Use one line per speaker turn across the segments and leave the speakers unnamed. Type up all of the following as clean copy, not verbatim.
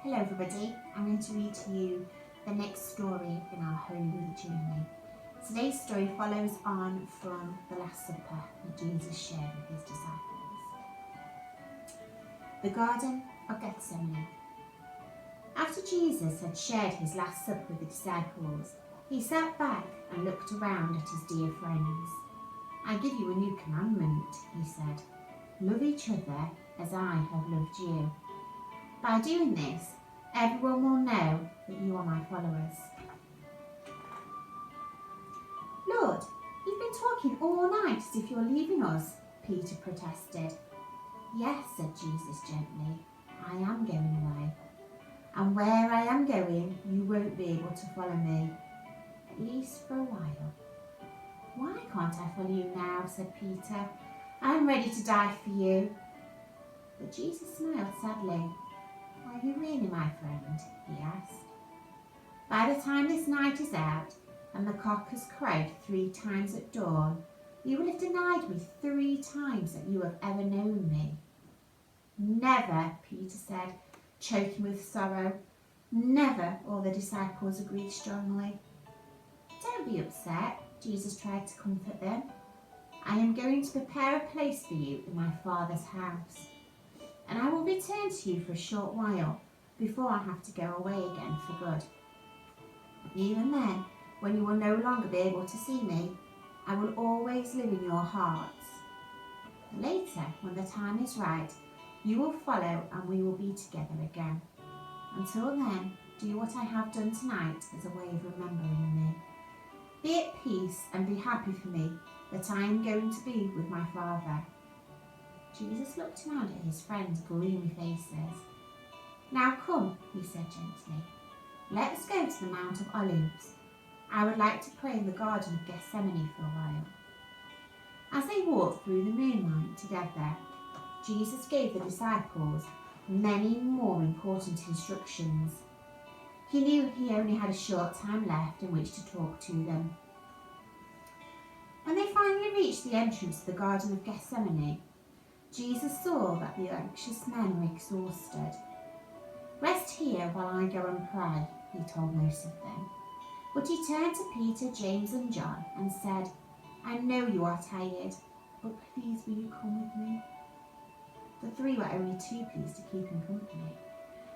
Hello everybody, I'm going to read to you the next story in our Holy Week journey. Today's story follows on from the Last Supper that Jesus shared with his disciples. The Garden of Gethsemane. After Jesus had shared his Last Supper with the disciples, he sat back and looked around at his dear friends. "I give you a new commandment," he said. "Love each other as I have loved you. By doing this, everyone will know that you are my followers." "Lord, you've been talking all night as if you're leaving us," Peter protested. "Yes," said Jesus gently, "I am going away. And where I am going, you won't be able to follow me, at least for a while." "Why can't I follow you now?" said Peter. "I'm ready to die for you." But Jesus smiled sadly. "Are you really my friend?" he asked. "By the time this night is out and the cock has crowed 3 times at dawn, you will have denied me 3 times that you have ever known me." "Never," Peter said, choking with sorrow. "Never," all the disciples agreed strongly. "Don't be upset," Jesus tried to comfort them. "I am going to prepare a place for you in my Father's house. And I will return to you for a short while before I have to go away again for good. Even then, when you will no longer be able to see me, I will always live in your hearts. Later, when the time is right, you will follow and we will be together again. Until then, do what I have done tonight as a way of remembering me. Be at peace and be happy for me that I am going to be with my Father." Jesus looked around at his friends' gloomy faces. "Now come," he said gently. "Let's go to the Mount of Olives. I would like to pray in the Garden of Gethsemane for a while." As they walked through the moonlight together, Jesus gave the disciples many more important instructions. He knew he only had a short time left in which to talk to them. When they finally reached the entrance to the Garden of Gethsemane, Jesus saw that the anxious men were exhausted. "Rest here while I go and pray," he told most of them. But he turned to Peter, James and John and said, "I know you are tired, but please will you come with me?" The 3 were only too pleased to keep him company.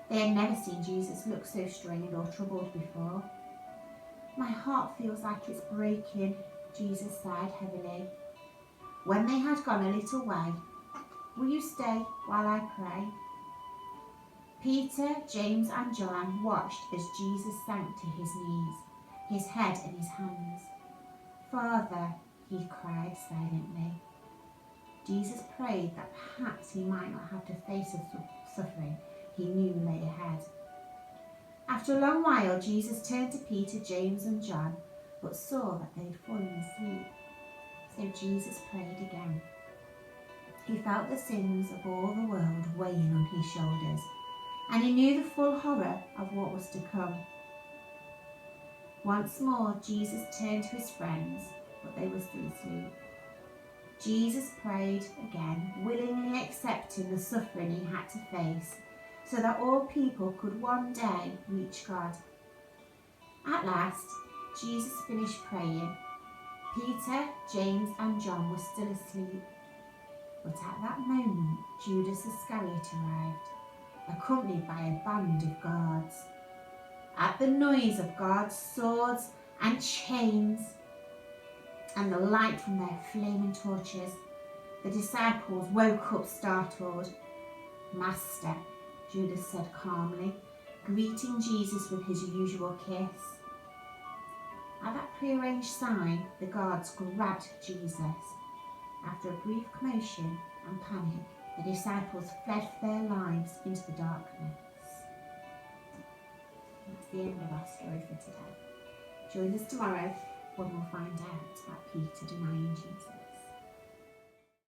They had never seen Jesus look so strained or troubled before. "My heart feels like it's breaking," Jesus sighed heavily. When they had gone a little way, "Will you stay while I pray?" Peter, James and John watched as Jesus sank to his knees, his head in his hands. "Father," he cried silently. Jesus prayed that perhaps he might not have to face the suffering he knew lay ahead. After a long while, Jesus turned to Peter, James and John, but saw that they had fallen asleep. So Jesus prayed again. He felt the sins of all the world weighing on his shoulders, and he knew the full horror of what was to come. Once more, Jesus turned to his friends, but they were still asleep. Jesus prayed again, willingly accepting the suffering he had to face, so that all people could one day reach God. At last, Jesus finished praying. Peter, James and John were still asleep. But at that moment, Judas Iscariot arrived, accompanied by a band of guards. At the noise of guards' swords and chains and the light from their flaming torches, the disciples woke up startled. "Master," Judas said calmly, greeting Jesus with his usual kiss. At that prearranged sign, the guards grabbed Jesus. After a brief commotion and panic, the disciples fled for their lives into the darkness. That's the end of our story for today. Join us tomorrow when we'll find out about Peter denying Jesus.